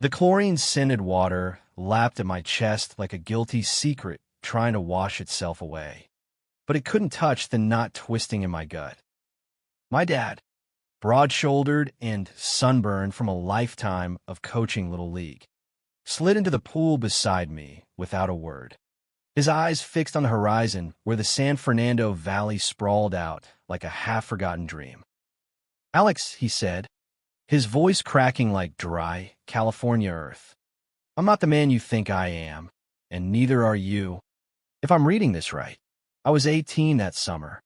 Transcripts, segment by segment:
The chlorine-scented water lapped at my chest like a guilty secret trying to wash itself away. But it couldn't touch the knot twisting in my gut. My dad, broad-shouldered and sunburned from a lifetime of coaching Little League, slid into the pool beside me without a word. His eyes fixed on the horizon where the San Fernando Valley sprawled out like a half-forgotten dream. "Alex," he said, his voice cracking like dry California earth, "I'm not the man you think I am, and neither are you. If I'm reading this right, I was 18 that summer.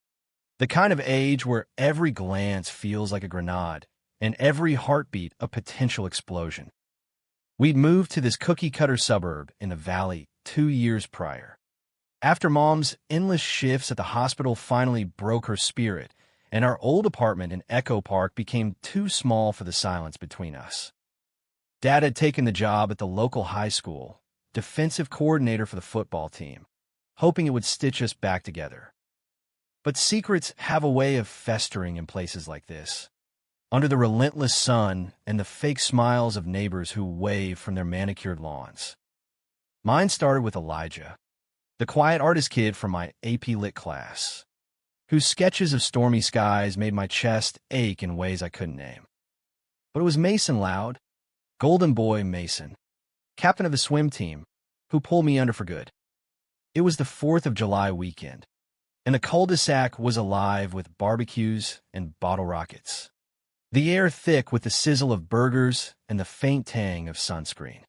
The kind of age where every glance feels like a grenade and every heartbeat a potential explosion. We'd moved to this cookie-cutter suburb in the valley 2 years prior. After Mom's endless shifts at the hospital finally broke her spirit, and our old apartment in Echo Park became too small for the silence between us. Dad had taken the job at the local high school, defensive coordinator for the football team, hoping it would stitch us back together. But secrets have a way of festering in places like this, under the relentless sun and the fake smiles of neighbors who wave from their manicured lawns. Mine started with Elijah, the quiet artist kid from my AP Lit class, whose sketches of stormy skies made my chest ache in ways I couldn't name. But it was Mason Loud, Golden Boy Mason, captain of the swim team, who pulled me under for good. It was the 4th of July weekend, and the cul-de-sac was alive with barbecues and bottle rockets, the air thick with the sizzle of burgers and the faint tang of sunscreen.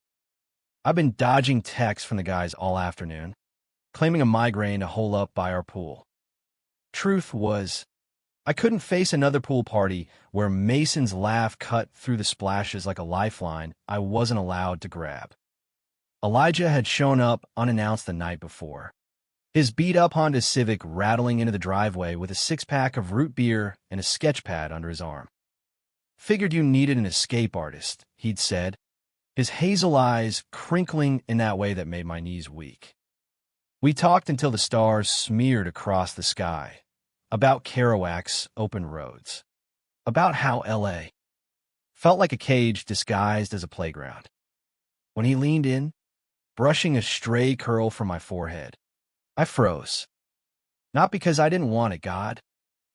I've been dodging texts from the guys all afternoon, claiming a migraine to hole up by our pool. Truth was, I couldn't face another pool party where Mason's laugh cut through the splashes like a lifeline I wasn't allowed to grab. Elijah had shown up unannounced the night before, his beat-up Honda Civic rattling into the driveway with a six-pack of root beer and a sketch pad under his arm. "Figured you needed an escape artist," he'd said, his hazel eyes crinkling in that way that made my knees weak. We talked until the stars smeared across the sky, about Kerouac's open roads, about how L.A. felt like a cage disguised as a playground. When he leaned in, brushing a stray curl from my forehead, I froze. Not because I didn't want it, God.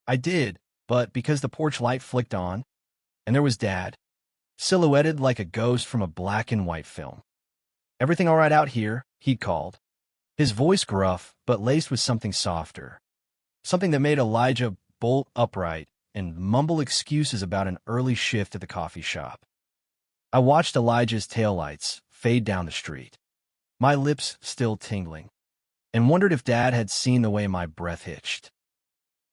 I did, but because the porch light flicked on, and there was Dad, silhouetted like a ghost from a black and white film. "Everything all right out here?" he'd called, his voice gruff but laced with something softer, something that made Elijah bolt upright and mumble excuses about an early shift at the coffee shop. I watched Elijah's taillights fade down the street, my lips still tingling, and wondered if Dad had seen the way my breath hitched.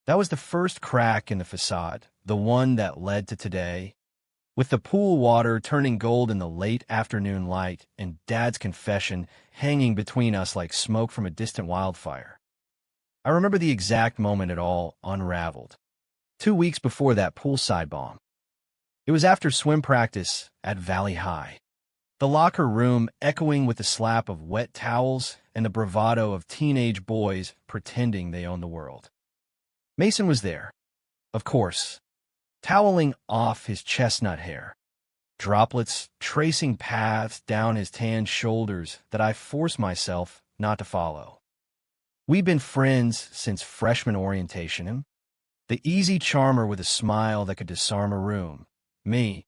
That was the first crack in the facade, the one that led to today, with the pool water turning gold in the late afternoon light and Dad's confession hanging between us like smoke from a distant wildfire. I remember the exact moment it all unraveled, 2 weeks before that poolside bomb. It was after swim practice at Valley High, the locker room echoing with the slap of wet towels and the bravado of teenage boys pretending they own the world. Mason was there, of course, toweling off his chestnut hair, droplets tracing paths down his tanned shoulders that I forced myself not to follow. We'd been friends since freshman orientation, him, the easy charmer with a smile that could disarm a room, me,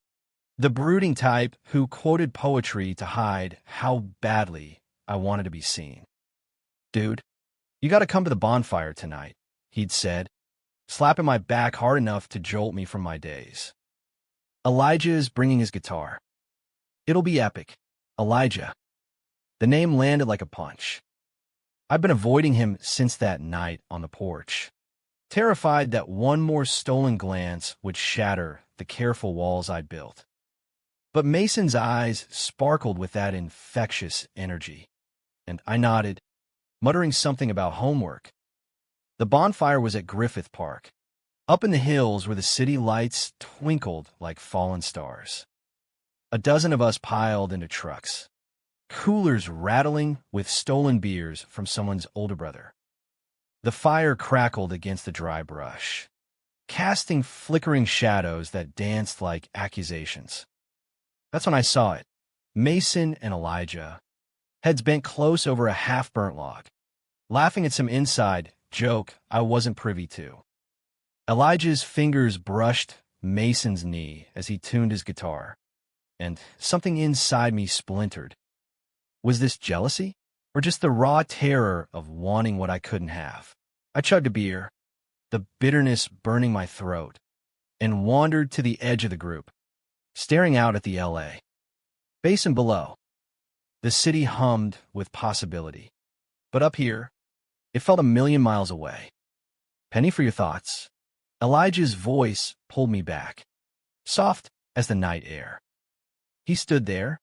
the brooding type who quoted poetry to hide how badly I wanted to be seen. "Dude, you gotta come to the bonfire tonight," he'd said, slapping my back hard enough to jolt me from my daze. "Elijah is bringing his guitar. It'll be epic. Elijah." The name landed like a punch. I'd been avoiding him since that night on the porch, terrified that one more stolen glance would shatter the careful walls I'd built. But Mason's eyes sparkled with that infectious energy, and I nodded, muttering something about homework. The bonfire was at Griffith Park, up in the hills where the city lights twinkled like fallen stars. A dozen of us piled into trucks, coolers rattling with stolen beers from someone's older brother. The fire crackled against the dry brush, casting flickering shadows that danced like accusations. That's when I saw it, Mason and Elijah, heads bent close over a half-burnt log, laughing at some inside joke I wasn't privy to. Elijah's fingers brushed Mason's knee as he tuned his guitar, and something inside me splintered. Was this jealousy, or just the raw terror of wanting what I couldn't have? I chugged a beer, the bitterness burning my throat, and wandered to the edge of the group, staring out at the L.A. basin below. The city hummed with possibility, but up here, it felt a million miles away. Penny for your thoughts. Elijah's voice pulled me back, soft as the night air. He stood there,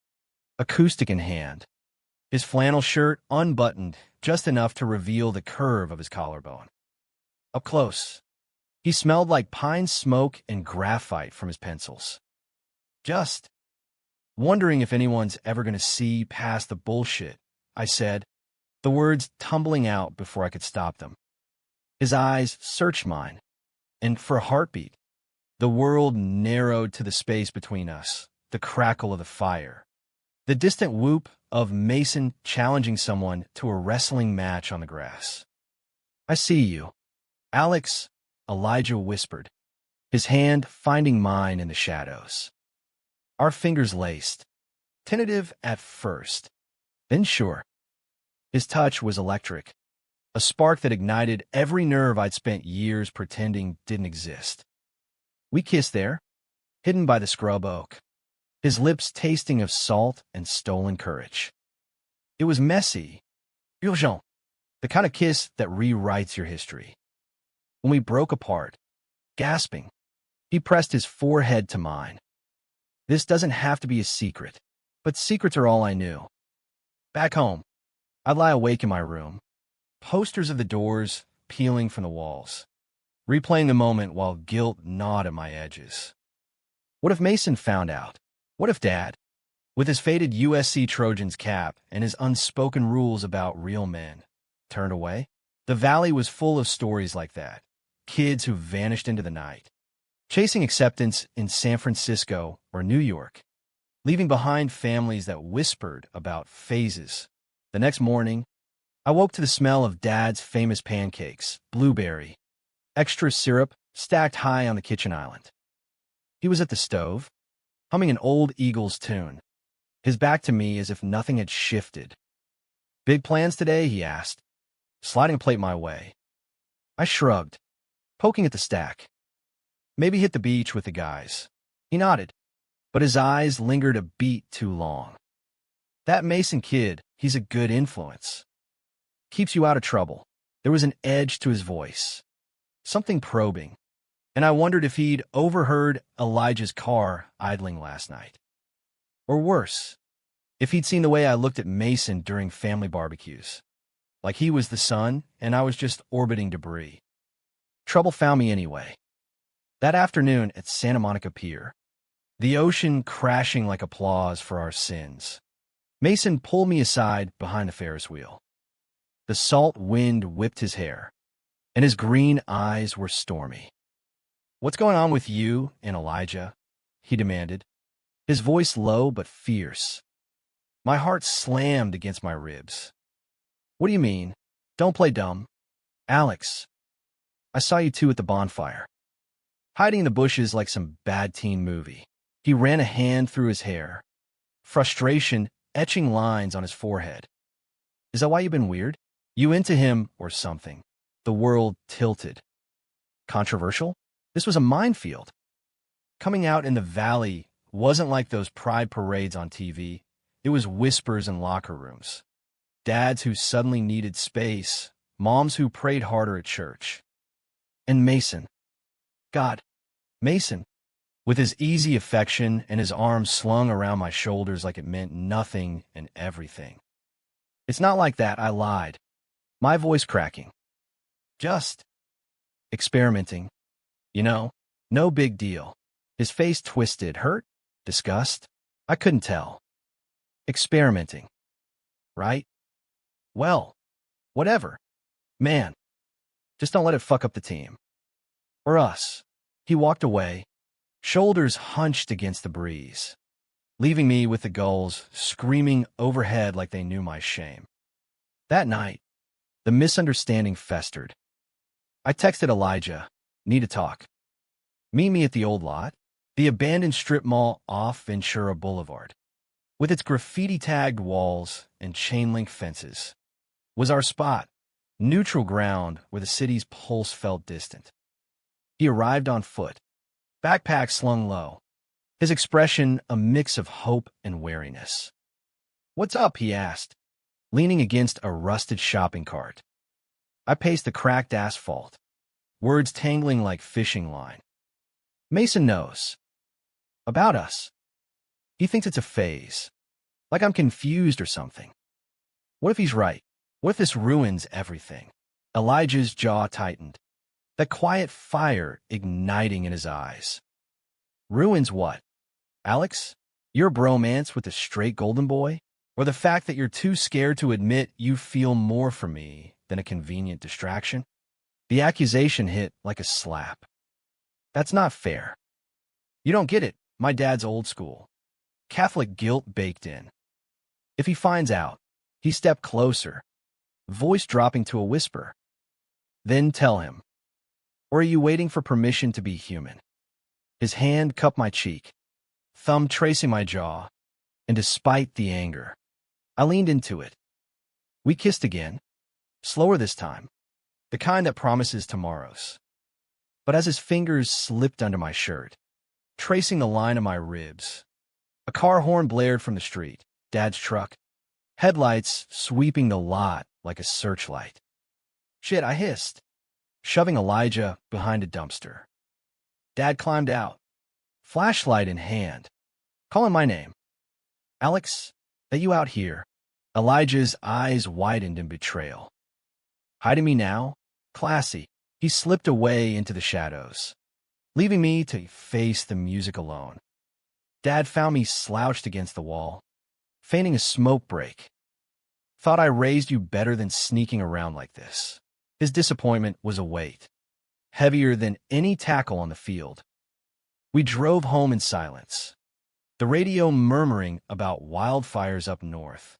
acoustic in hand, his flannel shirt unbuttoned just enough to reveal the curve of his collarbone. Up close, he smelled like pine smoke and graphite from his pencils. Just wondering if anyone's ever going to see past the bullshit, I said, the words tumbling out before I could stop them. His eyes searched mine, and for a heartbeat, the world narrowed to the space between us, the crackle of the fire, the distant whoop of Mason challenging someone to a wrestling match on the grass. I see you, Alex, Elijah whispered, his hand finding mine in the shadows. Our fingers laced, tentative at first, then sure. His touch was electric, a spark that ignited every nerve I'd spent years pretending didn't exist. We kissed there, hidden by the scrub oak, his lips tasting of salt and stolen courage. It was messy, urgent, the kind of kiss that rewrites your history. When we broke apart, gasping, he pressed his forehead to mine. This doesn't have to be a secret, but secrets are all I knew. Back home, I'd lie awake in my room, posters of the Doors peeling from the walls, replaying the moment while guilt gnawed at my edges. What if Mason found out? What if Dad, with his faded USC Trojans cap and his unspoken rules about real men, turned away? The Valley was full of stories like that, kids who vanished into the night, chasing acceptance in San Francisco or New York, leaving behind families that whispered about phases. The next morning, I woke to the smell of Dad's famous pancakes, blueberry, extra syrup stacked high on the kitchen island. He was at the stove, humming an old Eagles tune, his back to me as if nothing had shifted. Big plans today, he asked, sliding a plate my way. I shrugged, poking at the stack. Maybe hit the beach with the guys. He nodded, but his eyes lingered a beat too long. That Mason kid, he's a good influence. Keeps you out of trouble. There was an edge to his voice, something probing, and I wondered if he'd overheard Elijah's car idling last night. Or worse, if he'd seen the way I looked at Mason during family barbecues, like he was the sun and I was just orbiting debris. Trouble found me anyway. That afternoon at Santa Monica Pier, the ocean crashing like applause for our sins, Mason pulled me aside behind the Ferris wheel. The salt wind whipped his hair, and his green eyes were stormy. "What's going on with you and Elijah?" he demanded, his voice low but fierce. My heart slammed against my ribs. "What do you mean? Don't play dumb. Alex, I saw you two at the bonfire, hiding in the bushes like some bad teen movie." He ran a hand through his hair, frustration etching lines on his forehead. "Is that why you've been weird? You into him or something?" The world tilted. Controversial? This was a minefield. Coming out in the Valley wasn't like those pride parades on TV. It was whispers in locker rooms. Dads who suddenly needed space, moms who prayed harder at church. And Mason. God, Mason. With his easy affection and his arms slung around my shoulders like it meant nothing and everything. "It's not like that," I lied, my voice cracking. "Just experimenting. You know, no big deal." His face twisted. Hurt? Disgust? I couldn't tell. Experimenting. Right? Well, whatever. Man, just don't let it fuck up the team. Or us. He walked away, shoulders hunched against the breeze. leaving me with the gulls screaming overhead like they knew my shame. That night, the misunderstanding festered. I texted Elijah, "Need to talk. Meet me at the old lot, the abandoned strip mall off Ventura Boulevard, with its graffiti-tagged walls and chain-link fences, was our spot, neutral ground where the city's pulse felt distant." He arrived on foot, backpack slung low, his expression a mix of hope and wariness. "What's up?" he asked, leaning against a rusted shopping cart. I paced the cracked asphalt, words tangling like fishing line. "Mason knows. About us. He thinks it's a phase. Like I'm confused or something. What if he's right? What if this ruins everything?" Elijah's jaw tightened, that quiet fire igniting in his eyes. "Ruins what? Alex? Your bromance with the straight golden boy? Or the fact that you're too scared to admit you feel more for me than a convenient distraction?" The accusation hit like a slap. "That's not fair. You don't get it. My dad's old school. Catholic guilt baked in. If he finds out," he stepped closer, voice dropping to a whisper, "then tell him. Or are you waiting for permission to be human?" His hand cupped my cheek, thumb tracing my jaw, and despite the anger, I leaned into it. We kissed again, slower this time, the kind that promises tomorrows. But as his fingers slipped under my shirt, tracing the line of my ribs, a car horn blared from the street, Dad's truck, headlights sweeping the lot like a searchlight. "Shit," I hissed, shoving Elijah behind a dumpster. Dad climbed out, flashlight in hand, calling my name. "Alex, that you out here?" Elijah's eyes widened in betrayal. Hiding me now? Classy. He slipped away into the shadows, leaving me to face the music alone. Dad found me slouched against the wall, feigning a smoke break. "Thought I raised you better than sneaking around like this." His disappointment was a weight, heavier than any tackle on the field. We drove home in silence, the radio murmuring about wildfires up north,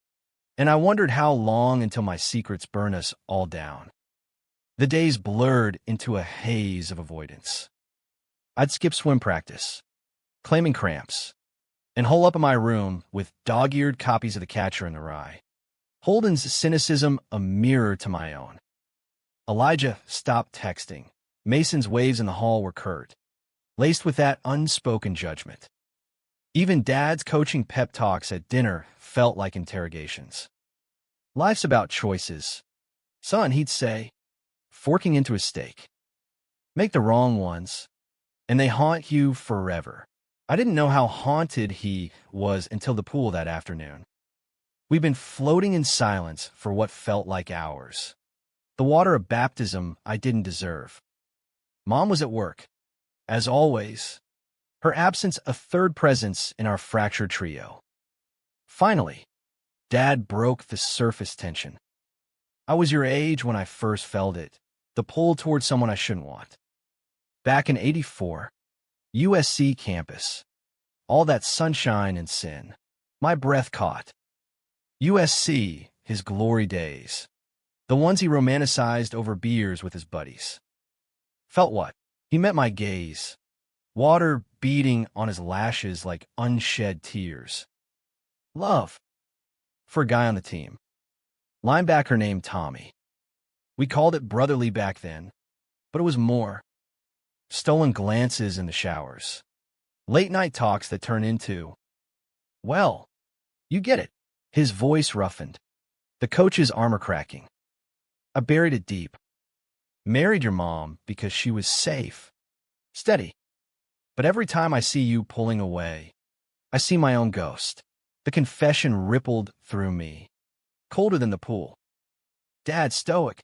and I wondered how long until my secrets burn us all down. The days blurred into a haze of avoidance. I'd skip swim practice, claiming cramps, and hole up in my room with dog-eared copies of The Catcher in the Rye. Holden's cynicism a mirror to my own. Elijah stopped texting. Mason's waves in the hall were curt, laced with that unspoken judgment. Even Dad's coaching pep talks at dinner felt like interrogations. "Life's about choices. Son," he'd say, forking into a steak. "Make the wrong ones, and they haunt you forever." I didn't know how haunted he was until the pool that afternoon. We'd been floating in silence for what felt like hours. The water of baptism I didn't deserve. Mom was at work, as always, her absence a third presence in our fractured trio. Finally, Dad broke the surface tension. "I was your age when I first felt it, the pull towards someone I shouldn't want. Back in '84, USC campus, all that sunshine and sin. My breath caught. USC, his glory days. The ones he romanticized over beers with his buddies. Felt what? He met my gaze, water beating on his lashes like unshed tears. Love. For a guy on the team. Linebacker named Tommy. We called it brotherly back then, but it was more. Stolen glances in the showers. Late-night talks that turn into, well, you get it. His voice roughened. The coach's armor cracking. I buried it deep. Married your mom because she was safe. Steady. But every time I see you pulling away, I see my own ghost. The confession rippled through me, colder than the pool. Dad, stoic,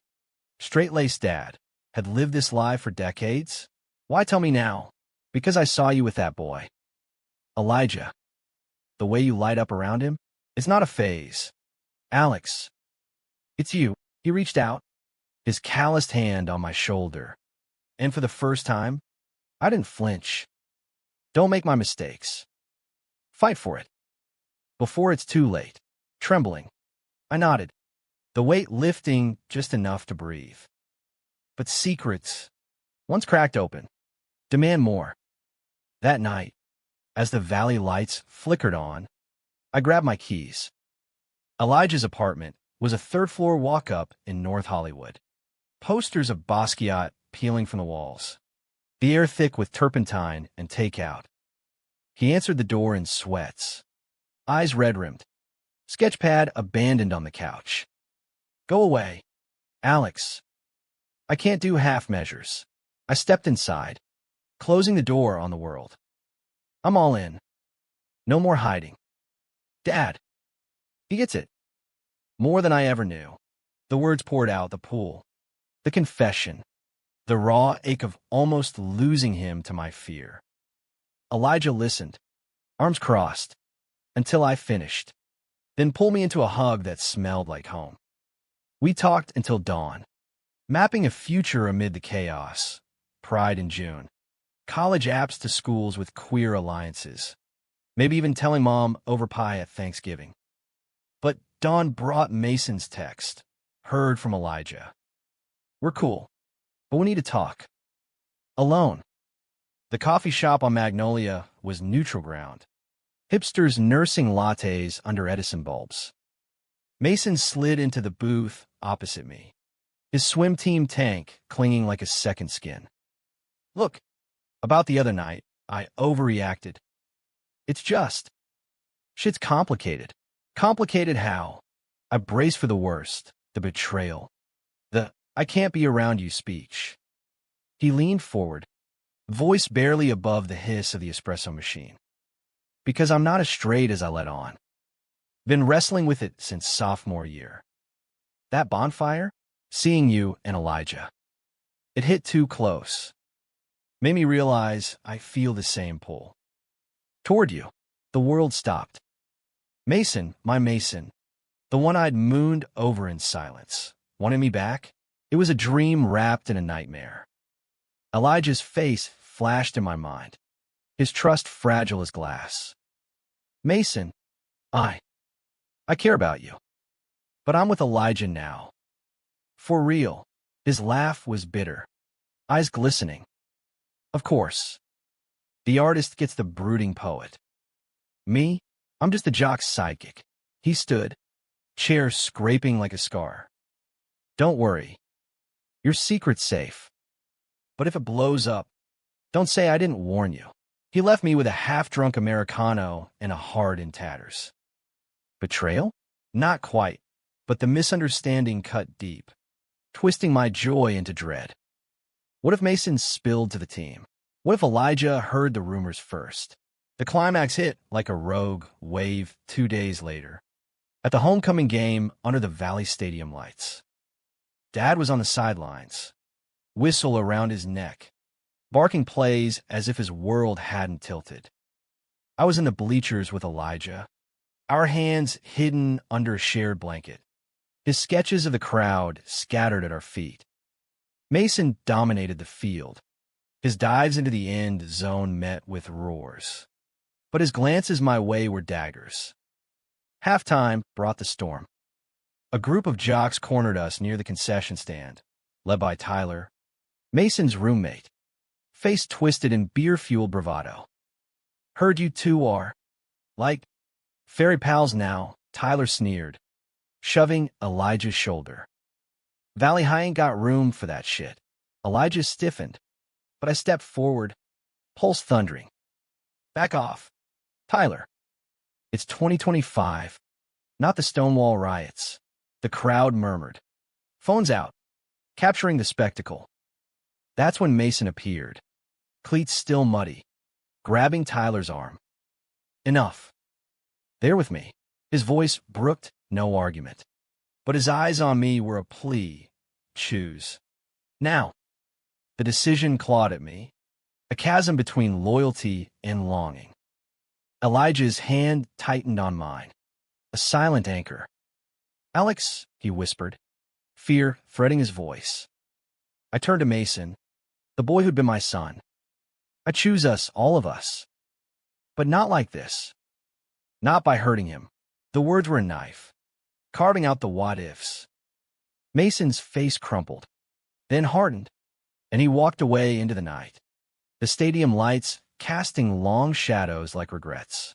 straight-laced dad, had lived this life for decades. Why tell me now? Because I saw you with that boy. Elijah, the way you light up around him, it's not a phase. Alex, it's you. He reached out, his calloused hand on my shoulder. And for the first time, I didn't flinch. Don't make my mistakes. Fight for it. before it's too late. Trembling, I nodded, the weight lifting just enough to breathe. But secrets, once cracked open, demand more. That night, as the valley lights flickered on, I grabbed my keys. Elijah's apartment was a third-floor walk-up in North Hollywood. Posters of Basquiat peeling from the walls. The air thick with turpentine and takeout. He answered the door in sweats, eyes red-rimmed, sketchpad abandoned on the couch. Go away, Alex. I can't do half measures. I stepped inside, closing the door on the world. I'm all in. No more hiding. Dad. He gets it. More than I ever knew. The words poured out, the pool. The confession. The raw ache of almost losing him to my fear. Elijah listened, arms crossed, until I finished, then pulled me into a hug that smelled like home. We talked until dawn, mapping a future amid the chaos. Pride in June. College apps to schools with queer alliances. Maybe even telling Mom over pie at Thanksgiving. But dawn brought Mason's text. Heard from Elijah. We're cool, but we need to talk. Alone. The coffee shop on Magnolia was neutral ground. Hipsters nursing lattes under Edison bulbs. Mason slid into the booth opposite me, his swim team tank clinging like a second skin. Look, about the other night, I overreacted. It's just. Shit's complicated. Complicated how? I braced for the worst, the betrayal, the I can't be around you speech. He leaned forward, voice barely above the hiss of the espresso machine. Because I'm not as straight as I let on. Been wrestling with it since sophomore year. That bonfire? Seeing you and Elijah. It hit too close. Made me realize I feel the same pull. Toward you. The world stopped. Mason, my Mason, the one I'd mooned over in silence, wanted me back? It was a dream wrapped in a nightmare. Elijah's face flashed in my mind, his trust fragile as glass. Mason, I care about you. But I'm with Elijah now. For real. His laugh was bitter, eyes glistening. Of course. The artist gets the brooding poet. Me? I'm just the jock's sidekick. He stood, chair scraping like a scar. Don't worry. Your secret's safe. But if it blows up, don't say I didn't warn you. He left me with a half-drunk Americano and a heart in tatters. Betrayal? Not quite, but the misunderstanding cut deep, twisting my joy into dread. What if Mason spilled to the team? What if Elijah heard the rumors first? The climax hit like a rogue wave 2 days later, at the homecoming game under the Valley Stadium lights. Dad was on the sidelines, whistle around his neck, barking plays as if his world hadn't tilted. I was in the bleachers with Elijah, our hands hidden under a shared blanket, his sketches of the crowd scattered at our feet. Mason dominated the field. His dives into the end zone met with roars. But his glances my way were daggers. Halftime brought the storm. A group of jocks cornered us near the concession stand, led by Tyler, Mason's roommate, face twisted in beer-fueled bravado. Heard you two are, like, fairy pals now, Tyler sneered, shoving Elijah's shoulder. Valley High ain't got room for that shit. Elijah stiffened, but I stepped forward, pulse thundering. Back off. Tyler. It's 2025, not the Stonewall riots. The crowd murmured. Phones out, capturing the spectacle. That's when Mason appeared, cleats still muddy, grabbing Tyler's arm. Enough. There with me. His voice brooked no argument, but his eyes on me were a plea. Choose. Now. The decision clawed at me, a chasm between loyalty and longing. Elijah's hand tightened on mine, a silent anchor. Alex, he whispered, fear fretting his voice. I turned to Mason, the boy who'd been my son. I choose us, all of us. But not like this. Not by hurting him. The words were a knife, carving out the what-ifs. Mason's face crumpled, then hardened, and he walked away into the night, the stadium lights casting long shadows like regrets.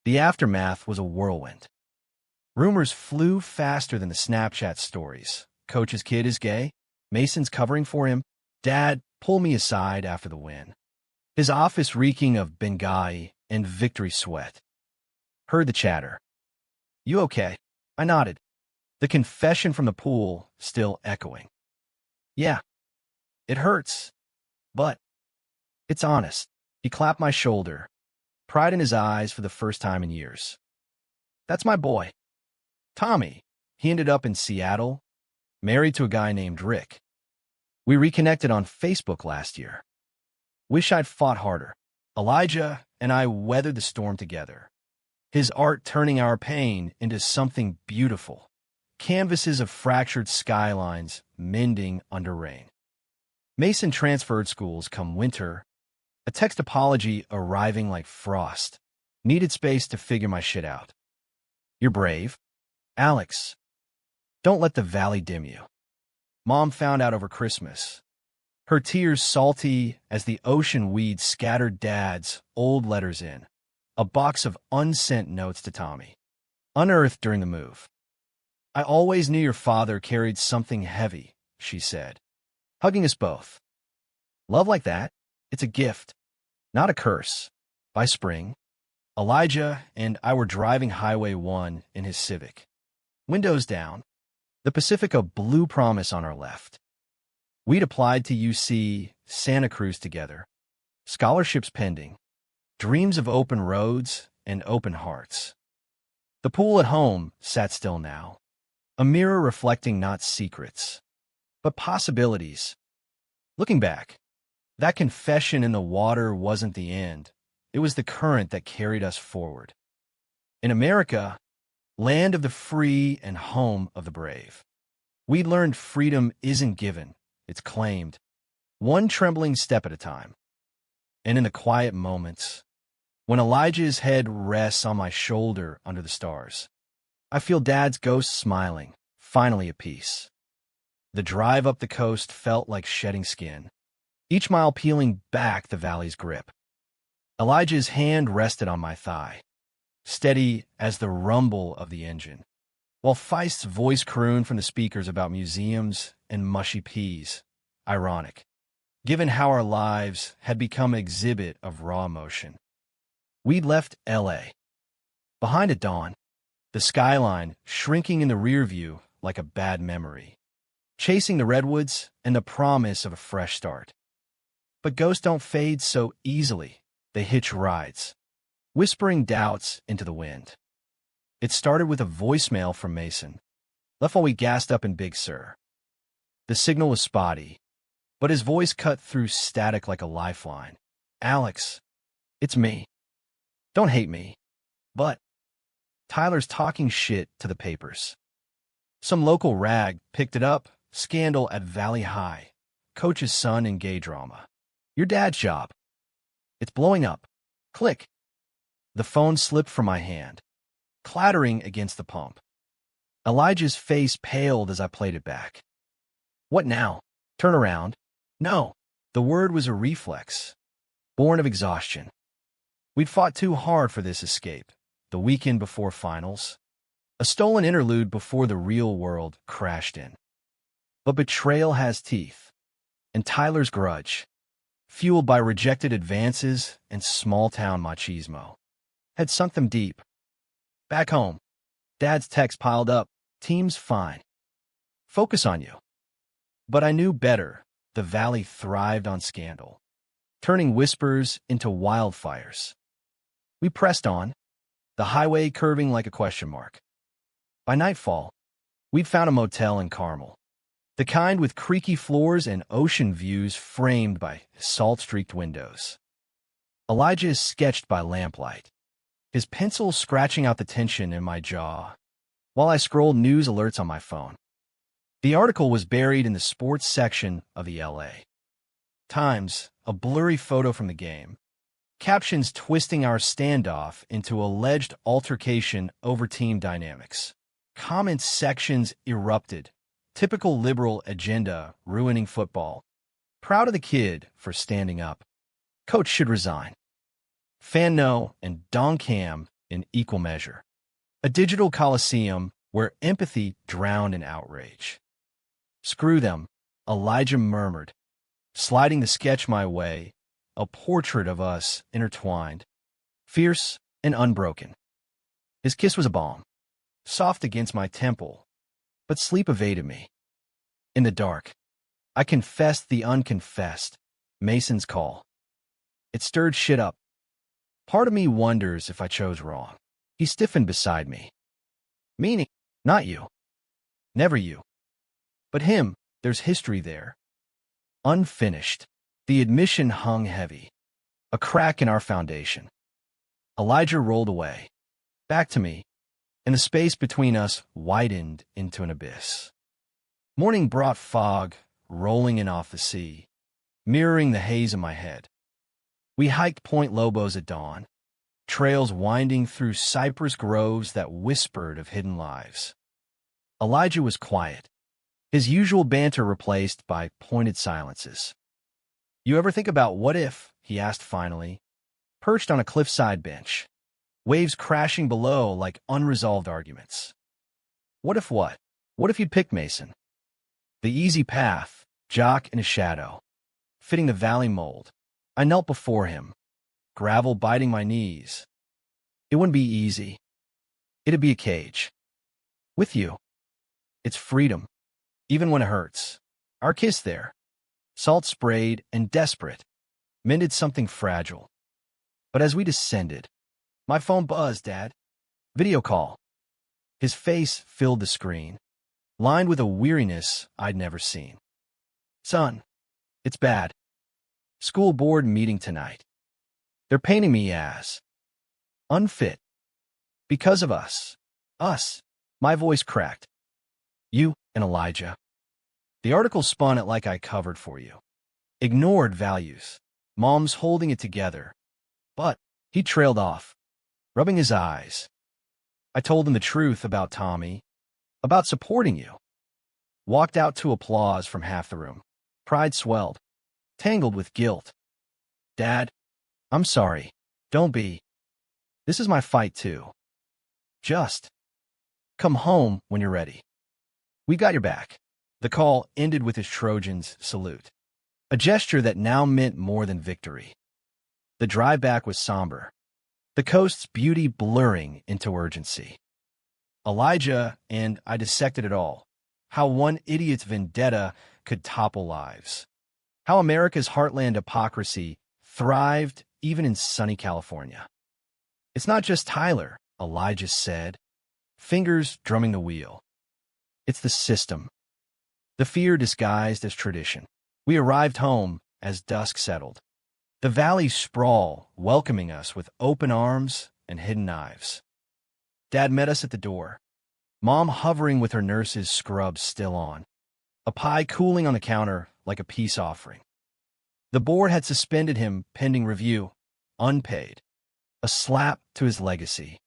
The aftermath was a whirlwind. Rumors flew faster than the Snapchat stories. Coach's kid is gay. Mason's covering for him. Dad, pull me aside after the win. His office reeking of Benghazi and victory sweat. Heard the chatter. You okay? I nodded. The confession from the pool still echoing. Yeah, it hurts, but it's honest. He clapped my shoulder, pride in his eyes for the first time in years. That's my boy. Tommy. He ended up in Seattle, married to a guy named Rick. We reconnected on Facebook last year. Wish I'd fought harder. Elijah and I weathered the storm together. His art turning our pain into something beautiful. Canvases of fractured skylines mending under rain. Mason transferred schools come winter. A text apology arriving like frost. Needed space to figure my shit out. You're brave. Alex. Don't let the valley dim you. Mom found out over Christmas. Her tears salty as the ocean weed scattered Dad's old letters in. A box of unsent notes to Tommy. Unearthed during the move. I always knew your father carried something heavy, she said, hugging us both. Love like that, it's a gift, not a curse. By spring, Elijah and I were driving Highway 1 in his Civic. Windows down, the Pacifica Blue Promise on our left. We'd applied to UC Santa Cruz together. Scholarships pending. Dreams of open roads and open hearts. The pool at home sat still now. A mirror reflecting not secrets, but possibilities. Looking back, that confession in the water wasn't the end. It was the current that carried us forward. In America, land of the free and home of the brave, we learned freedom isn't given, it's claimed, one trembling step at a time. And in the quiet moments, when Elijah's head rests on my shoulder under the stars, I feel Dad's ghost smiling, finally at peace. The drive up the coast felt like shedding skin, each mile peeling back the valley's grip. Elijah's hand rested on my thigh, steady as the rumble of the engine, while Feist's voice crooned from the speakers about museums and mushy peas. Ironic, given how our lives had become an exhibit of raw emotion. We'd left L.A. Behind at dawn, the skyline shrinking in the rear view like a bad memory, chasing the redwoods and the promise of a fresh start. But ghosts don't fade so easily. They hitch rides, whispering doubts into the wind. It started with a voicemail from Mason, left while we gassed up in Big Sur. The signal was spotty, but his voice cut through static like a lifeline. Alex, it's me. Don't hate me, but Tyler's talking shit to the papers. Some local rag picked it up, scandal at Valley High, coach's son in gay drama. Your dad's job. It's blowing up. Click. The phone slipped from my hand, clattering against the pump. Elijah's face paled as I played it back. What now? Turn around. No. The word was a reflex, born of exhaustion. We'd fought too hard for this escape, the weekend before finals, a stolen interlude before the real world crashed in. But betrayal has teeth, and Tyler's grudge, fueled by rejected advances and small-town machismo, had sunk them deep. Back home, Dad's text piled up, team's fine. Focus on you. But I knew better. The valley thrived on scandal, turning whispers into wildfires. We pressed on, the highway curving like a question mark. By nightfall, we'd found a motel in Carmel, the kind with creaky floors and ocean views framed by salt-streaked windows. Elijah is sketched by lamplight, his pencil scratching out the tension in my jaw, while I scrolled news alerts on my phone. The article was buried in the sports section of the L.A. Times, a blurry photo from the game, Captions twisting our standoff into alleged altercation over team dynamics. Comment sections erupted. Typical liberal agenda ruining football. Proud of the kid for standing up. Coach should resign. Fan no and Don Cam in equal measure. A digital coliseum where empathy drowned in outrage. Screw them, Elijah murmured, sliding the sketch my way, a portrait of us intertwined, fierce and unbroken. His kiss was a balm, soft against my temple, but sleep evaded me. In the dark, I confessed the unconfessed, Mason's call. It stirred shit up. Part of me wonders if I chose wrong. He stiffened beside me. Meaning, not you. Never you. But him, there's history there. Unfinished. The admission hung heavy. A crack in our foundation. Elijah rolled away. Back to me, and the space between us widened into an abyss. Morning brought fog, rolling in off the sea, mirroring the haze in my head. We hiked Point Lobos at dawn, trails winding through cypress groves that whispered of hidden lives. Elijah was quiet, his usual banter replaced by pointed silences. You ever think about what if, he asked finally, perched on a cliffside bench, waves crashing below like unresolved arguments? What if what? What if you'd picked Mason? The easy path, jock in a shadow, fitting the valley mold. I knelt before him, gravel biting my knees. It wouldn't be easy. It'd be a cage. With you. It's freedom, even when it hurts. Our kiss there, salt sprayed and desperate, mended something fragile. But as we descended, my phone buzzed, Dad. Video call. His face filled the screen, lined with a weariness I'd never seen. Son, it's bad. School board meeting tonight. They're painting me as unfit. Because of us. Us. My voice cracked. You and Elijah. The article spun it like I covered for you. Ignored values. Mom's holding it together. But he trailed off, rubbing his eyes. I told him the truth about Tommy, about supporting you. Walked out to applause from half the room. Pride swelled, tangled with guilt. Dad, I'm sorry. Don't be. This is my fight too. Just come home when you're ready. We got your back. The call ended with his Trojan's salute, a gesture that now meant more than victory. The drive back was somber, the coast's beauty blurring into urgency. Elijah and I dissected it all, how one idiot's vendetta could topple lives, how America's heartland hypocrisy thrived even in sunny California. It's not just Tyler, Elijah said, fingers drumming the wheel. It's the system. The fear disguised as tradition. We arrived home as dusk settled. The valley sprawl, welcoming us with open arms and hidden knives. Dad met us at the door, Mom hovering with her nurse's scrubs still on, a pie cooling on the counter like a peace offering. The board had suspended him pending review, unpaid, a slap to his legacy.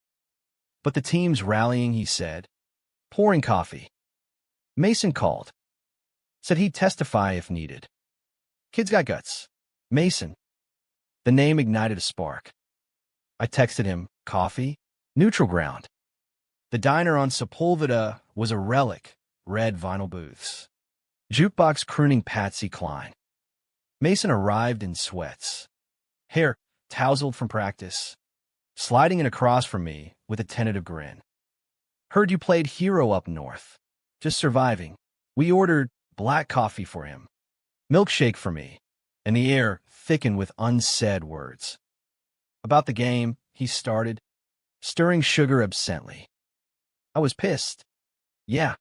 But the team's rallying, he said, pouring coffee. Mason called, said he'd testify if needed. Kid's got guts. Mason. The name ignited a spark. I texted him, coffee, neutral ground. The diner on Sepulveda was a relic, red vinyl booths. Jukebox crooning Patsy Cline. Mason arrived in sweats, hair tousled from practice, sliding in across from me with a tentative grin. Heard you played hero up north. Just surviving. We ordered black coffee for him, milkshake for me, and the air thickened with unsaid words. About the game, he started, stirring sugar absently. I was pissed. Yeah,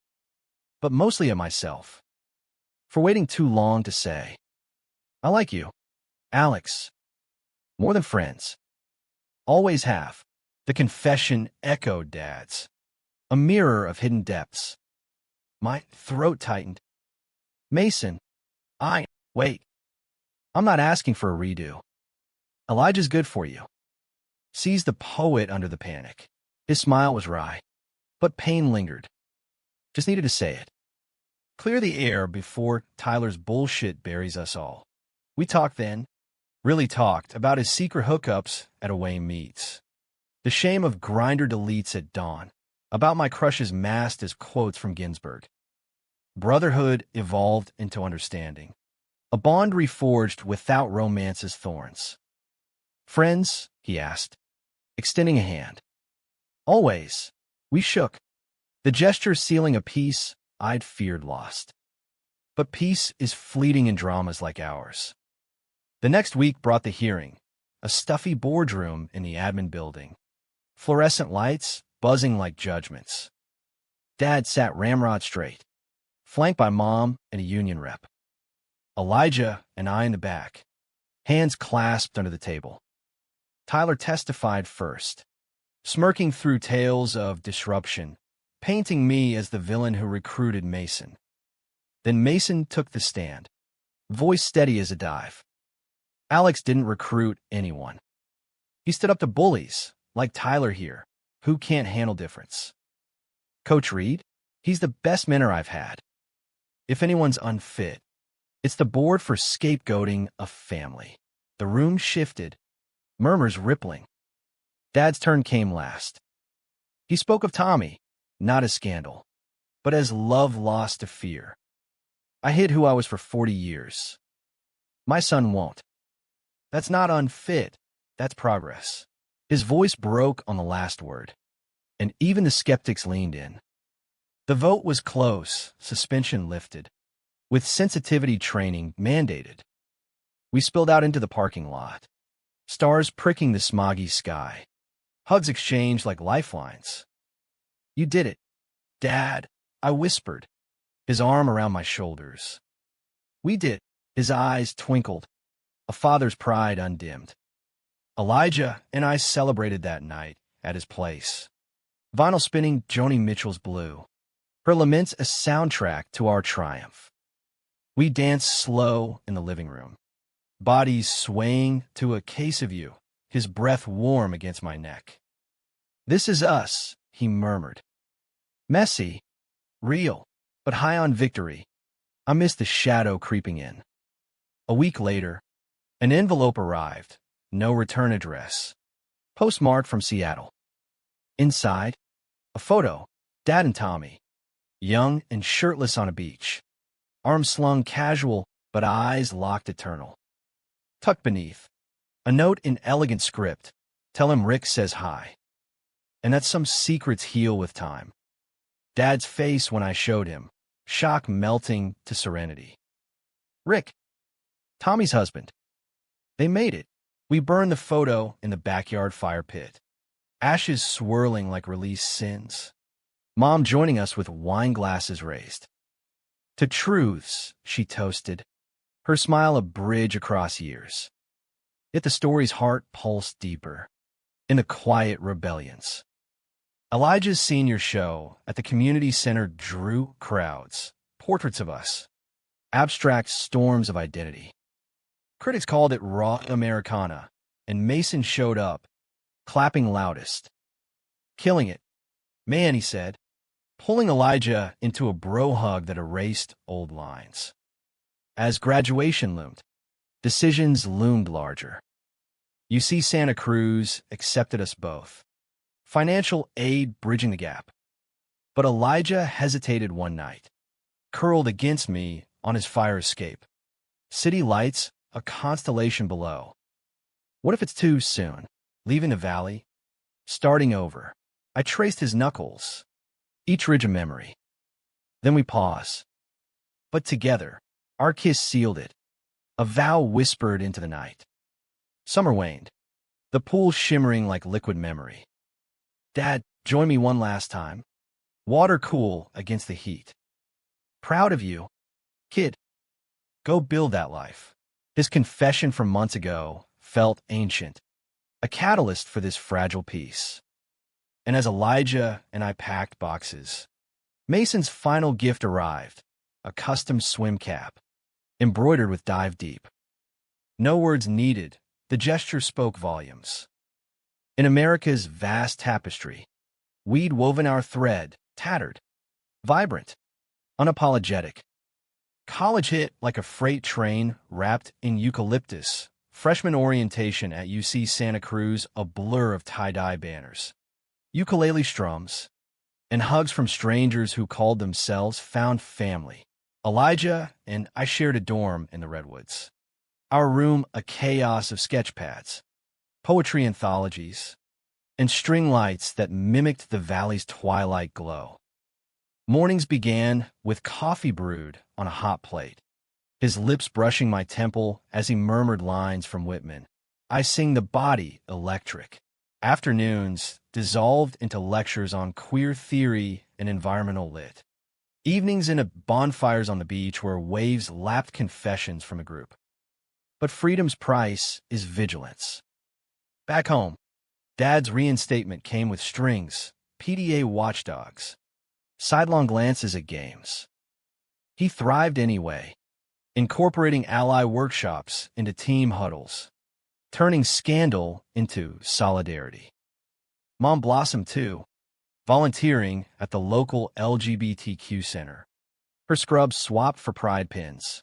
but mostly at myself. For waiting too long to say, I like you, Alex. More than friends. Always have. The confession echoed Dad's. A mirror of hidden depths. My throat tightened. Mason, wait. I'm not asking for a redo. Elijah's good for you. Seized the poet under the panic. His smile was wry, but pain lingered. Just needed to say it. Clear the air before Tyler's bullshit buries us all. We talked then, really talked, about his secret hookups at away meets. The shame of grinder deletes at dawn, about my crushes masked as quotes from Ginsberg. Brotherhood evolved into understanding. A bond reforged without romance's thorns. Friends, he asked, extending a hand. Always. We shook. The gesture sealing a peace I'd feared lost. But peace is fleeting in dramas like ours. The next week brought the hearing, a stuffy boardroom in the admin building. Fluorescent lights buzzing like judgments. Dad sat ramrod straight, flanked by Mom and a union rep. Elijah and I in the back, hands clasped under the table. Tyler testified first, smirking through tales of disruption, painting me as the villain who recruited Mason. Then Mason took the stand, voice steady as a dive. Alex didn't recruit anyone. He stood up to bullies, like Tyler here, who can't handle difference. Coach Reed, he's the best mentor I've had. If anyone's unfit, it's the board for scapegoating a family. The room shifted, murmurs rippling. Dad's turn came last. He spoke of Tommy, not as scandal, but as love lost to fear. I hid who I was for 40 years. My son won't. That's not unfit, that's progress. His voice broke on the last word, and even the skeptics leaned in. The vote was close, suspension lifted, with sensitivity training mandated. We spilled out into the parking lot, stars pricking the smoggy sky, hugs exchanged like lifelines. You did it, Dad, I whispered, his arm around my shoulders. We did. His eyes twinkled, a father's pride undimmed. Elijah and I celebrated that night at his place. Vinyl spinning Joni Mitchell's Blue, her laments a soundtrack to our triumph. We danced slow in the living room, bodies swaying to a case of you, his breath warm against my neck. This is us, he murmured. Messy, real, but high on victory. I missed the shadow creeping in. A week later, an envelope arrived, no return address, postmarked from Seattle. Inside, a photo, Dad and Tommy, young and shirtless on a beach, arms slung casual, but eyes locked eternal. Tucked beneath, a note in elegant script, tell him Rick says hi, and that some secrets heal with time. Dad's face when I showed him, shock melting to serenity. Rick, Tommy's husband. They made it. We burned the photo in the backyard fire pit, ashes swirling like released sins. Mom joining us with wine glasses raised. To truths, she toasted, her smile a bridge across years. Yet the story's heart pulsed deeper, in the quiet rebellions. Elijah's senior show at the community center drew crowds, portraits of us, abstract storms of identity. Critics called it raw Americana, and Mason showed up, clapping loudest. Killing it. Man, he said, pulling Elijah into a bro hug that erased old lines. As graduation loomed, decisions loomed larger. UC Santa Cruz accepted us both. Financial aid bridging the gap. But Elijah hesitated one night, curled against me on his fire escape. City lights, a constellation below. What if it's too soon? Leaving the valley? Starting over. I traced his knuckles, each ridge a memory. Then we pause. But together, our kiss sealed it. A vow whispered into the night. Summer waned, the pool shimmering like liquid memory. Dad, join me one last time. Water cool against the heat. Proud of you. Kid, go build that life. His confession from months ago felt ancient, a catalyst for this fragile peace. And as Elijah and I packed boxes, Mason's final gift arrived, a custom swim cap, embroidered with Dive Deep. No words needed, The gesture spoke volumes. In America's vast tapestry, we'd woven our thread, tattered, vibrant, unapologetic. College hit like a freight train wrapped in eucalyptus. Freshman orientation at UC Santa Cruz, a blur of tie-dye banners, ukulele strums, and hugs from strangers who called themselves found family. Elijah and I shared a dorm in the Redwoods. Our room a chaos of sketch pads, poetry anthologies, and string lights that mimicked the valley's twilight glow. Mornings began with coffee brewed on a hot plate, his lips brushing my temple as he murmured lines from Whitman. I sing the body electric. Afternoons dissolved into lectures on queer theory and environmental lit. Evenings into bonfires on the beach where waves lapped confessions from a group. But freedom's price is vigilance. Back home, Dad's reinstatement came with strings, PDA watchdogs, sidelong glances at games. He thrived anyway, incorporating ally workshops into team huddles, turning scandal into solidarity. Mom blossomed too, volunteering at the local LGBTQ center. Her scrubs swapped for pride pins.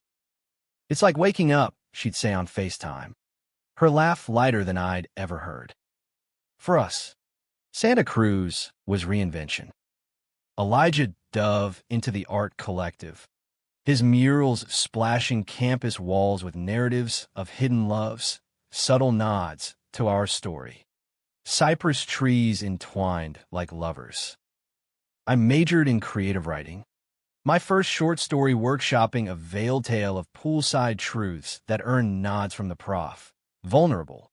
It's like waking up, she'd say on FaceTime, her laugh lighter than I'd ever heard. For us, Santa Cruz was reinvention. Elijah dove into the art collective, his murals splashing campus walls with narratives of hidden loves, subtle nods to our story. Cypress trees entwined like lovers. I majored in creative writing, my first short story workshopping a veiled tale of poolside truths that earned nods from the prof. Vulnerable.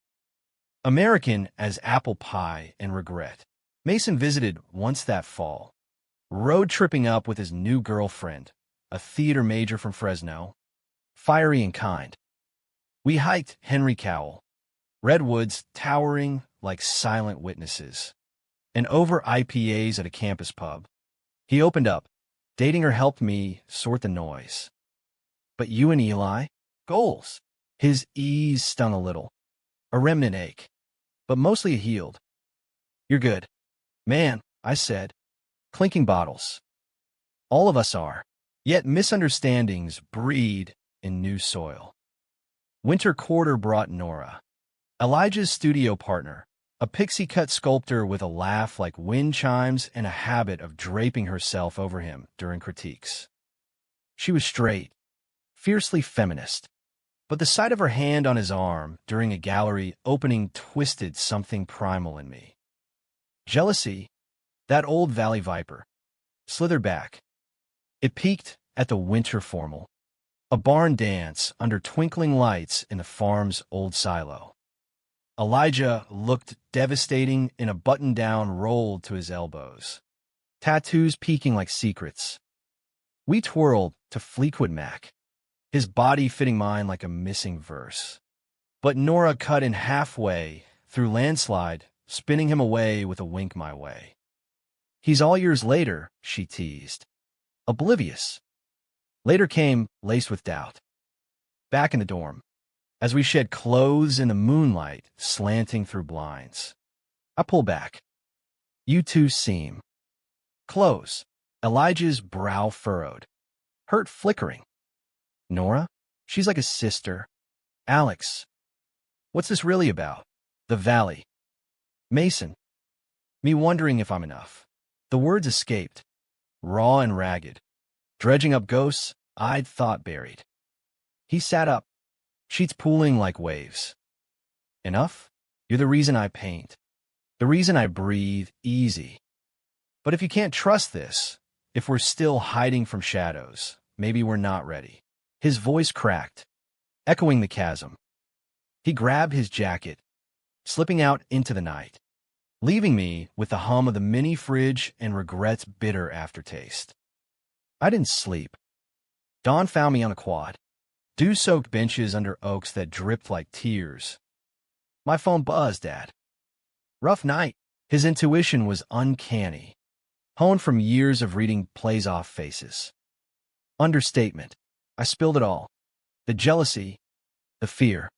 American as apple pie and regret. Mason visited once that fall, road tripping up with his new girlfriend, a theater major from Fresno, fiery and kind. We hiked Henry Cowell, redwoods towering like silent witnesses, and over IPAs at a campus pub. He opened up. Dating her helped me sort the noise. But you and Eli? Goals. His ease stung a little. A remnant ache. But mostly a healed. You're good. Man, I said, clinking bottles. All of us are. Yet misunderstandings breed in new soil. Winter quarter brought Nora, Elijah's studio partner, a pixie-cut sculptor with a laugh like wind chimes and a habit of draping herself over him during critiques. She was straight, fiercely feminist, but the sight of her hand on his arm during a gallery opening twisted something primal in me. Jealousy, that old valley viper, slithered back. It peaked at the winter formal, a barn dance under twinkling lights in the farm's old silo. Elijah looked devastating in a button-down rolled to his elbows, tattoos peeking like secrets. We twirled to Fleetwood Mac, his body fitting mine like a missing verse. But Nora cut in halfway through landslide, spinning him away with a wink my way. He's all yours later, she teased, oblivious. Later came laced with doubt. Back in the dorm, as we shed clothes in the moonlight slanting through blinds. I pull back. You two seem. Close. Elijah's brow furrowed. Hurt flickering. Nora? She's like a sister. Alex. What's this really about? The valley. Mason. Me wondering if I'm enough. The words escaped. Raw and ragged. Dredging up ghosts I'd thought buried. He sat up. Sheets pooling like waves. Enough? You're the reason I paint. The reason I breathe easy. But if you can't trust this, if we're still hiding from shadows, maybe we're not ready. His voice cracked, echoing the chasm. He grabbed his jacket, slipping out into the night, leaving me with the hum of the mini fridge and regret's bitter aftertaste. I didn't sleep. Dawn found me on a quad. Dew-soaked benches under oaks that dripped like tears. My phone buzzed, Dad. Rough night. His intuition was uncanny, honed from years of reading plays off faces. Understatement. I spilled it all. The jealousy, the fear.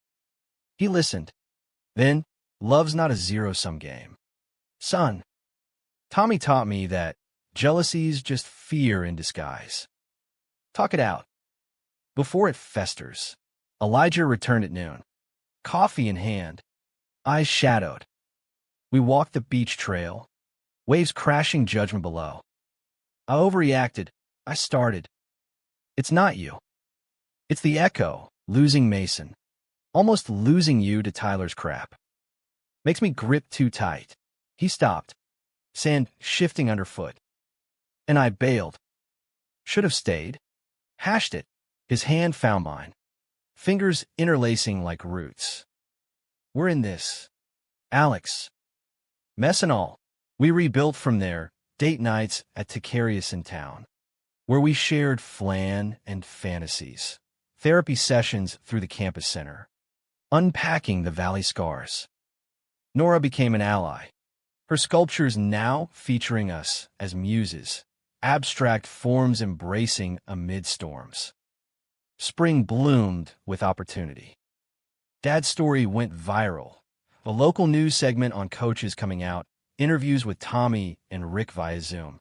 He listened, Then, love's not a zero-sum game. Son, Tommy taught me that jealousy's just fear in disguise. Talk it out before it festers. Elijah returned at noon, coffee in hand, eyes shadowed. We walked the beach trail, waves crashing judgment below. I overreacted. I started. It's not you. It's the echo, losing Mason. Almost losing you to Tyler's crap. Makes me grip too tight. He stopped, sand shifting underfoot. And I bailed. Should have stayed. Hashed it. His hand found mine. Fingers interlacing like roots. We're in this. Alex. Mess and all. We rebuilt from there, date nights at Ticarius in town, where we shared flan and fantasies. Therapy sessions through the campus center. Unpacking the valley scars. Nora became an ally. Her sculptures now featuring us as muses, abstract forms embracing amid storms. Spring bloomed with opportunity. Dad's story went viral. A local news segment on coaches coming out, interviews with Tommy and Rick via Zoom.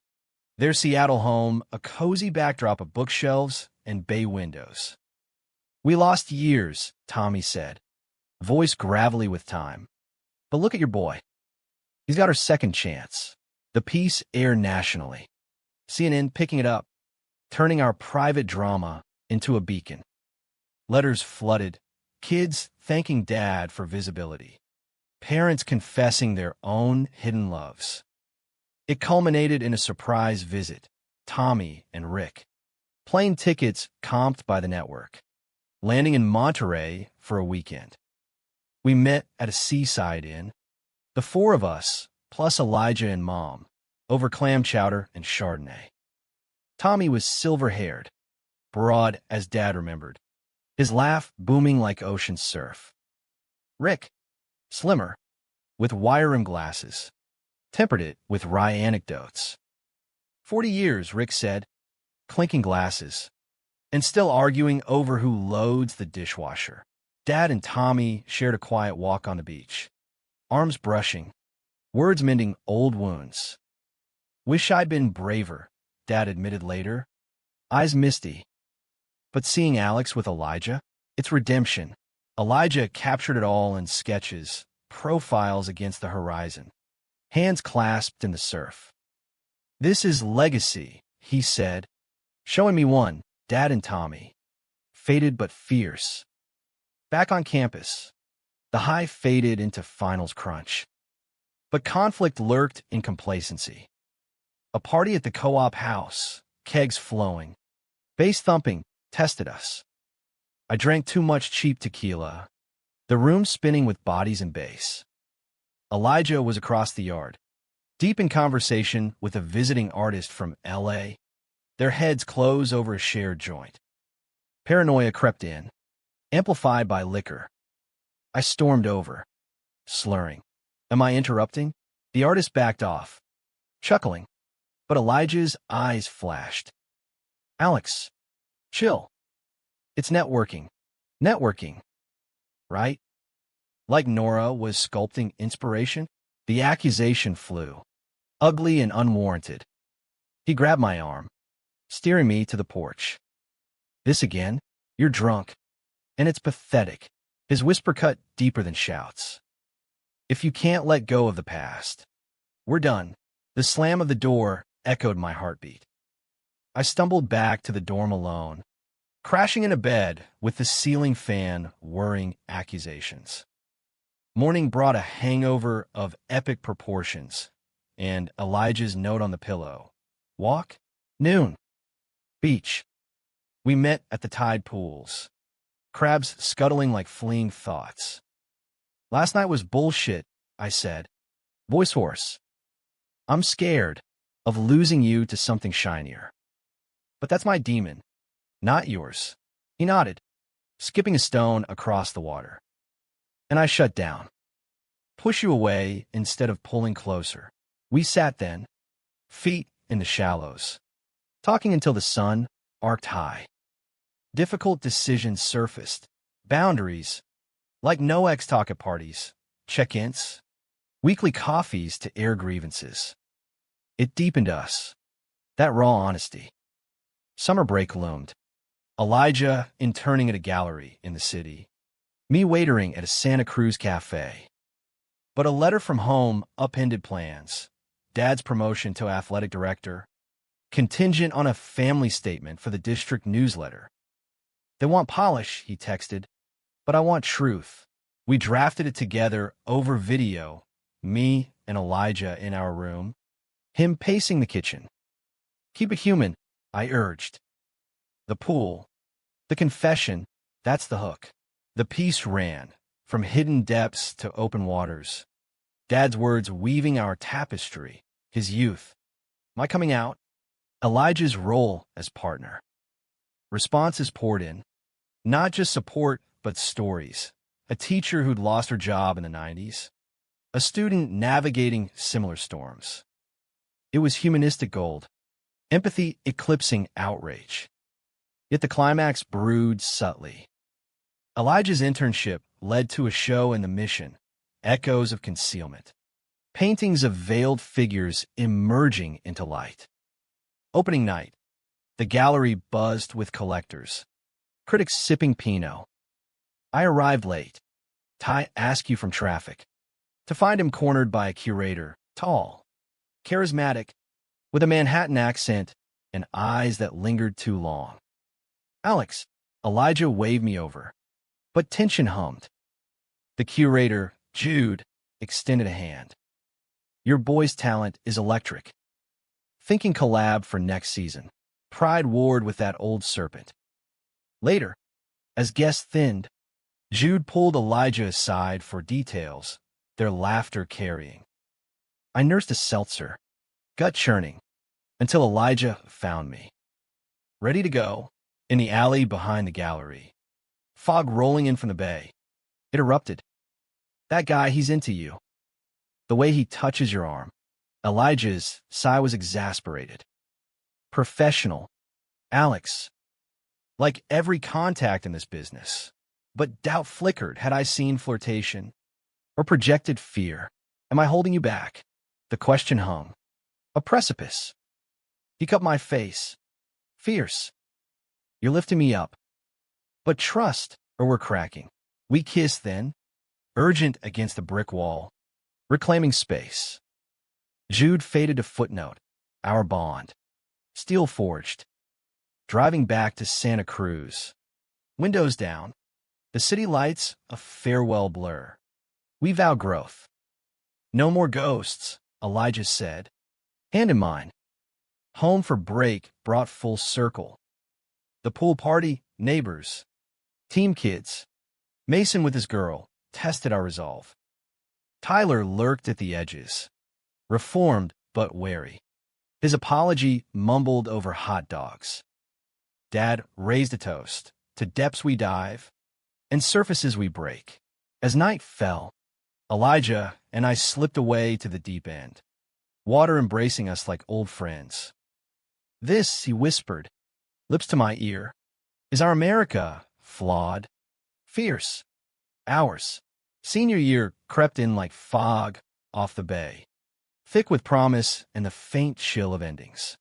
Their Seattle home, a cozy backdrop of bookshelves and bay windows. We lost years, Tommy said, voice gravelly with time. But look at your boy. He's got our second chance. The piece aired nationally. CNN picking it up, turning our private drama into a beacon. Letters flooded, kids thanking Dad for visibility. Parents confessing their own hidden loves. It culminated in a surprise visit, Tommy and Rick. Plane tickets comped by the network. Landing in Monterey for a weekend. We met at a seaside inn, the four of us, plus Elijah and Mom, over clam chowder and Chardonnay. Tommy was silver-haired, broad as Dad remembered, his laugh booming like ocean surf. Rick, slimmer, with wire-rimmed glasses, tempered it with wry anecdotes. 40 years, Rick said, clinking glasses, and still arguing over who loads the dishwasher. Dad and Tommy shared a quiet walk on the beach, arms brushing, words mending old wounds. Wish I'd been braver, Dad admitted later, eyes misty. But seeing Alex with Elijah, it's redemption. Elijah captured it all in sketches, profiles against the horizon, hands clasped in the surf. This is legacy, he said, showing me one, Dad and Tommy, faded but fierce. Back on campus, the high faded into finals crunch. But conflict lurked in complacency. A party at the co-op house, kegs flowing, bass thumping, tested us. I drank too much cheap tequila, the room spinning with bodies and bass. Elijah was across the yard, deep in conversation with a visiting artist from L.A., their heads close over a shared joint. Paranoia crept in, amplified by liquor. I stormed over, slurring. Am I interrupting? The artist backed off, chuckling, but Elijah's eyes flashed. Alex, chill. It's networking. Networking. Right? Like Nora was sculpting inspiration, the accusation flew, ugly and unwarranted. He grabbed my arm, steering me to the porch. This again? You're drunk. And it's pathetic. His whisper cut deeper than shouts. If you can't let go of the past, we're done. The slam of the door echoed my heartbeat. I stumbled back to the dorm alone, crashing into bed with the ceiling fan whirring accusations. Morning brought a hangover of epic proportions, and Elijah's note on the pillow. Walk? Noon. Beach. We met at the tide pools. Crabs scuttling like fleeing thoughts. Last night was bullshit, I said. Voice hoarse. I'm scared of losing you to something shinier. But that's my demon, not yours. He nodded, skipping a stone across the water. And I shut down. Push you away instead of pulling closer. We sat then, feet in the shallows, talking until the sun arced high. Difficult decisions surfaced, boundaries, like no ex-talk at parties, check-ins, weekly coffees to air grievances. It deepened us, that raw honesty. Summer break loomed. Elijah interning at a gallery in the city. Me waitering at a Santa Cruz cafe. But a letter from home upended plans. Dad's promotion to athletic director, contingent on a family statement for the district newsletter. They want polish, he texted, but I want truth. We drafted it together over video, me and Elijah in our room, him pacing the kitchen. Keep it human, I urged. The pool, the confession, that's the hook. The piece ran, from hidden depths to open waters. Dad's words weaving our tapestry, his youth, my coming out, Elijah's role as partner. Responses poured in, not just support, but stories. A teacher who'd lost her job in the 90s. A student navigating similar storms. It was humanistic gold, empathy eclipsing outrage. Yet the climax brewed subtly. Elijah's internship led to a show in the Mission, echoes of concealment. Paintings of veiled figures emerging into light. Opening night, the gallery buzzed with collectors. Critics sipping Pinot. I arrived late. Ty askew from traffic. To find him cornered by a curator, tall, charismatic, with a Manhattan accent and eyes that lingered too long. Alex, Elijah waved me over, but tension hummed. The curator, Jude, extended a hand. Your boy's talent is electric. Thinking collab for next season. Pride warred with that old serpent. Later, as guests thinned, Jude pulled Elijah aside for details, their laughter carrying. I nursed a seltzer, gut churning, until Elijah found me. Ready to go, in the alley behind the gallery. Fog rolling in from the bay. It erupted. That guy, he's into you. The way he touches your arm. Elijah's sigh was exasperated. Professional. Alex. Like every contact in this business. But doubt flickered had I seen flirtation or projected fear. Am I holding you back? The question hung. A precipice. He cut my face. Fierce. You're lifting me up. But trust, or we're cracking. We kissed then, urgent against the brick wall, reclaiming space. Jude faded to footnote, our bond. Steel forged. Driving back to Santa Cruz. Windows down. The city lights a farewell blur. We vow growth. No more ghosts, Elijah said. Hand in mine. Home for break brought full circle. The pool party, neighbors. Team kids. Mason with his girl tested our resolve. Tyler lurked at the edges. Reformed but wary. His apology mumbled over hot dogs. Dad raised a toast. To depths we dive, and surfaces we break. As night fell, Elijah and I slipped away to the deep end, water embracing us like old friends. This, he whispered, lips to my ear, is our America, flawed, fierce. Ours. Senior year crept in like fog off the bay, thick with promise and the faint chill of endings.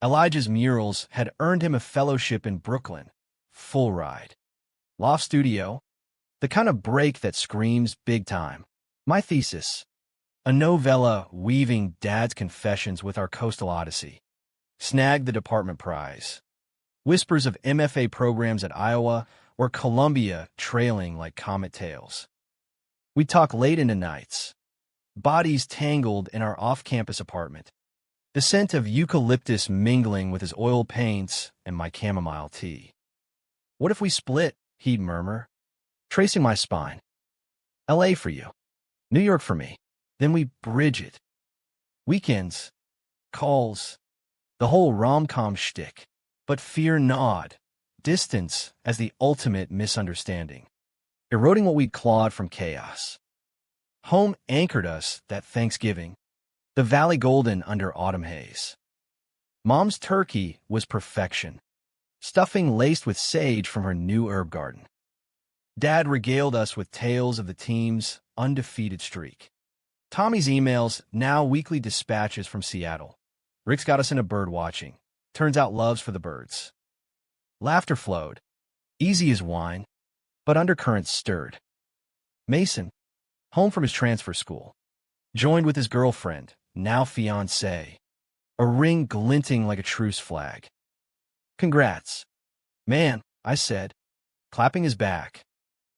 Elijah's murals had earned him a fellowship in Brooklyn, full ride. Loft studio, the kind of break that screams big time. My thesis, a novella weaving Dad's confessions with our coastal odyssey, snagged the department prize. Whispers of MFA programs at Iowa or Columbia trailing like comet tails. We'd talk late into nights, bodies tangled in our off-campus apartment, the scent of eucalyptus mingling with his oil paints and my chamomile tea. What if we split, he'd murmur, tracing my spine. LA for you, New York for me. Then we bridge it. Weekends, calls, the whole rom-com shtick. But fear gnawed, distance as the ultimate misunderstanding, eroding what we'd clawed from chaos. Home anchored us that Thanksgiving, the valley golden under autumn haze. Mom's turkey was perfection, stuffing laced with sage from her new herb garden. Dad regaled us with tales of the team's undefeated streak. Tommy's emails, now weekly dispatches from Seattle. Rick's got us into bird watching. Turns out love's for the birds. Laughter flowed, easy as wine, but undercurrents stirred. Mason, home from his transfer school, joined with his girlfriend, now fiancée, a ring glinting like a truce flag. Congrats. Man, I said, clapping his back.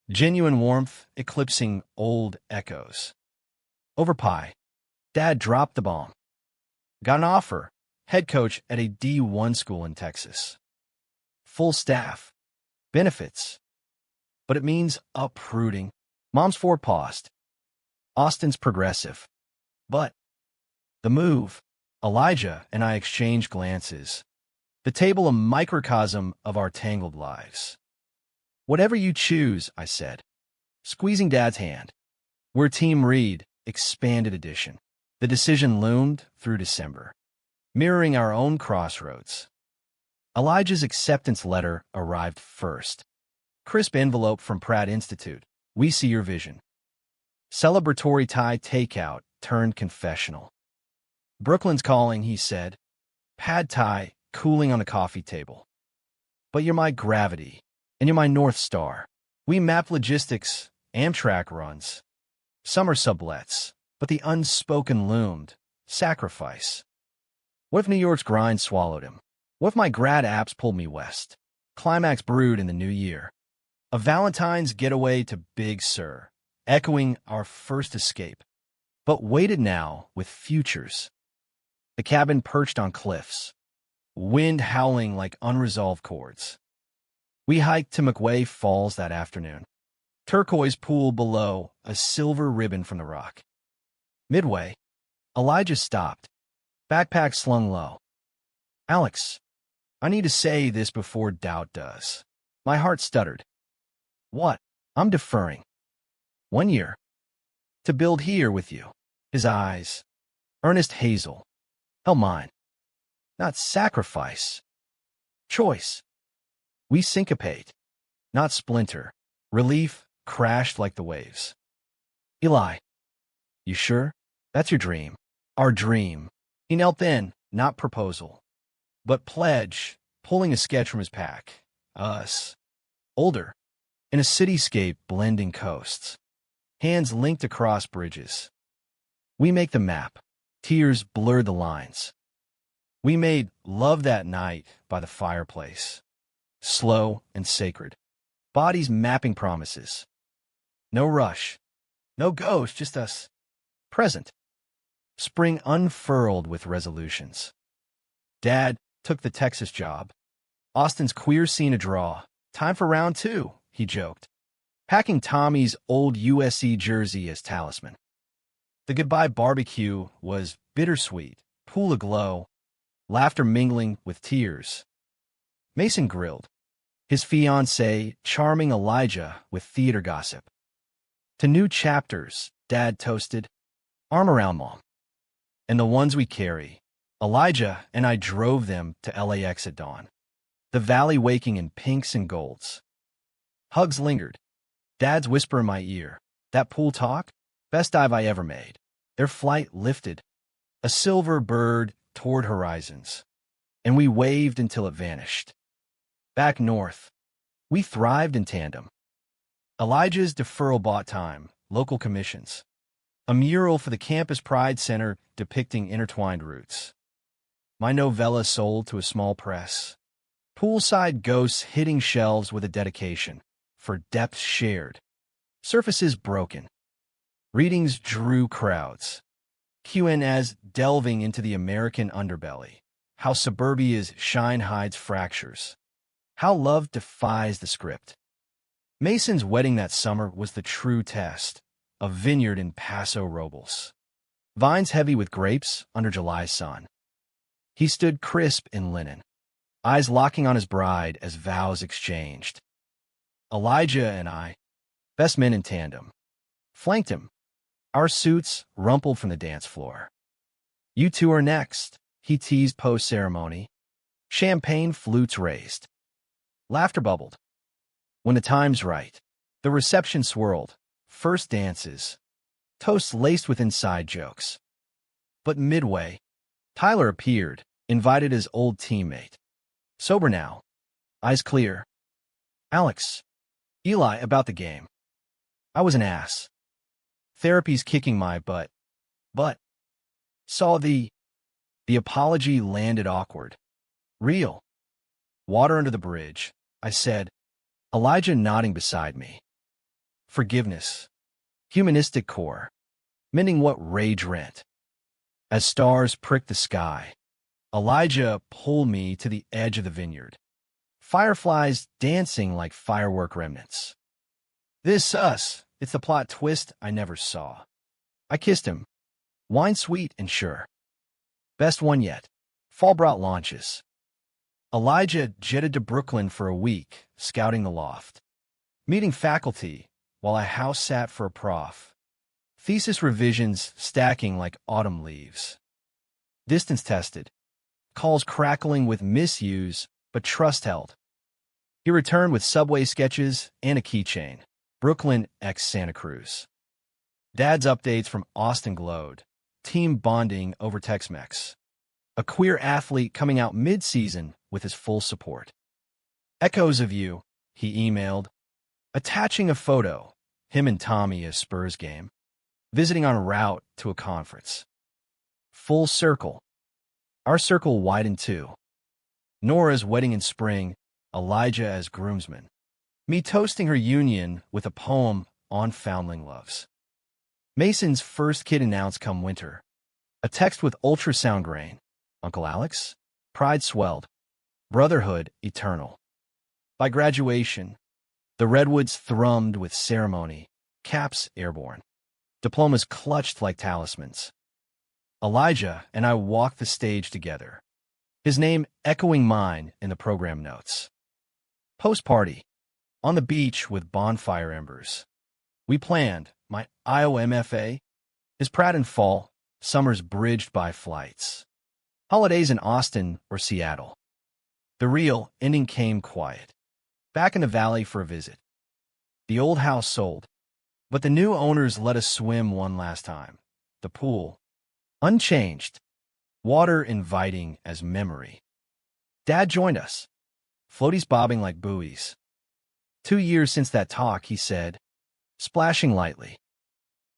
Genuine warmth eclipsing old echoes. Over pie, Dad dropped the bomb. Got an offer, head coach at a D1 school in Texas. Full staff. Benefits. But it means uprooting. Mom's forepaused. Austin's progressive. But the move. Elijah and I exchanged glances. The table a microcosm of our tangled lives. Whatever you choose, I said, squeezing Dad's hand. We're Team Reed, expanded edition. The decision loomed through December, mirroring our own crossroads. Elijah's acceptance letter arrived first. Crisp envelope from Pratt Institute. We see your vision. Celebratory Thai takeout turned confessional. Brooklyn's calling, he said. Pad Thai cooling on the coffee table. But you're my gravity, and you're my North Star. We map logistics, Amtrak runs. Summer sublets, but the unspoken loomed. Sacrifice. What if New York's grind swallowed him? What if my grad apps pulled me west? Climax brewed in the new year. A Valentine's getaway to Big Sur, echoing our first escape. But weighted now with futures. The cabin perched on cliffs, wind howling like unresolved chords. We hiked to McWay Falls that afternoon. Turquoise pool below, a silver ribbon from the rock. Midway, Elijah stopped, backpack slung low. Alex, I need to say this before doubt does. My heart stuttered. What? I'm deferring. 1 year. To build here with you. His eyes. Earnest hazel. Held mine. Not sacrifice. Choice. We syncopate. Not splinter. Relief crashed like the waves. Eli. You sure? That's your dream. Our dream. He knelt then, not proposal. But pledge, pulling a sketch from his pack. Us. Older. In a cityscape blending coasts. Hands linked across bridges. We make the map. Tears blur the lines. We made love that night by the fireplace. Slow and sacred. Bodies mapping promises. No rush. No ghost, just us. Present. Spring unfurled with resolutions. Dad took the Texas job. Austin's queer scene a draw. Time for round 2, he joked, packing Tommy's old USC jersey as talisman. The goodbye barbecue was bittersweet, pool aglow, laughter mingling with tears. Mason grilled, his fiancée charming Elijah with theater gossip. To new chapters, Dad toasted, arm around Mom. And the ones we carry, Elijah and I drove them to LAX at dawn, the valley waking in pinks and golds. Hugs lingered. Dad's whisper in my ear, that pool talk, best dive I ever made. Their flight lifted, a silver bird toward horizons, and we waved until it vanished. Back north, we thrived in tandem. Elijah's deferral bought time, local commissions. A mural for the Campus Pride Center depicting intertwined roots. My novella sold to a small press. Poolside ghosts hitting shelves with a dedication for depths shared. Surfaces broken. Readings drew crowds. QNS delving into the American underbelly. How suburbia's shine hides fractures. How love defies the script. Mason's wedding that summer was the true test. A vineyard in Paso Robles. Vines heavy with grapes under July's sun. He stood crisp in linen, eyes locking on his bride as vows exchanged. Elijah and I, best men in tandem, flanked him, our suits rumpled from the dance floor. You two are next, he teased post-ceremony. Champagne flutes raised. Laughter bubbled. When the time's right, the reception swirled. First dances, toast laced with inside jokes. But midway, Tyler appeared, invited his old teammate. Sober now, eyes clear. Alex, Eli about the game. I was an ass. Therapy's kicking my butt. But saw the apology landed awkward. Real. Water under the bridge, I said, Elijah nodding beside me. Forgiveness. Humanistic core. Mending what rage rent. As stars prick the sky, Elijah pulled me to the edge of the vineyard. Fireflies dancing like firework remnants. This us. It's the plot twist I never saw. I kissed him. Wine sweet and sure. Best one yet. Fall brought launches. Elijah jetted to Brooklyn for a week, scouting the loft. Meeting faculty, while I house sat for a prof. Thesis revisions stacking like autumn leaves. Distance tested. Calls crackling with misuse, but trust held. He returned with Subway sketches and a keychain. Brooklyn x Santa Cruz. Dad's updates from Austin glowed. Team bonding over Tex-Mex. A queer athlete coming out mid-season with his full support. Echoes of you, he emailed. Attaching a photo, him and Tommy a Spurs game. Visiting en route to a conference. Full circle. Our circle widened too. Nora's wedding in spring, Elijah as groomsman. Me toasting her union with a poem on foundling loves. Mason's first kid announced come winter. A text with ultrasound grain. Uncle Alex? Pride swelled. Brotherhood eternal. By graduation, the redwoods thrummed with ceremony. Caps airborne. Diplomas clutched like talismans. Elijah and I walked the stage together. His name echoing mine in the program notes. Post-party. On the beach with bonfire embers. We planned, my Iowa MFA, his Pratt and fall, summers bridged by flights. Holidays in Austin or Seattle. The real ending came quiet. Back in the valley for a visit. The old house sold, but the new owners let us swim one last time. The pool. Unchanged. Water inviting as memory. Dad joined us. Floaties bobbing like buoys. 2 years since that talk, he said, splashing lightly.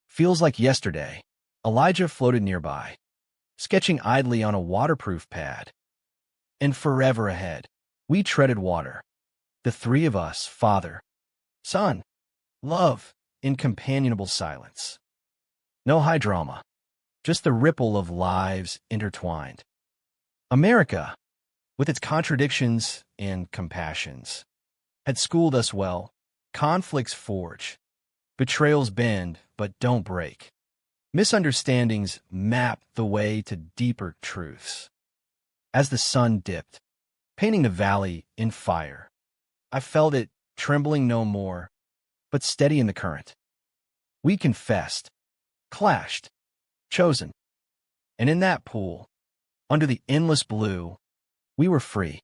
Feels like yesterday. Elijah floated nearby, sketching idly on a waterproof pad. And forever ahead, we treaded water. The three of us, father, son, love, in companionable silence. No high drama, just the ripple of lives intertwined. America, with its contradictions and compassions, had schooled us well. Conflicts forge. Betrayals bend, but don't break. Misunderstandings map the way to deeper truths. As the sun dipped, painting the valley in fire, I felt it trembling no more, but steady in the current. We confessed, clashed, chosen. And in that pool, under the endless blue, we were free.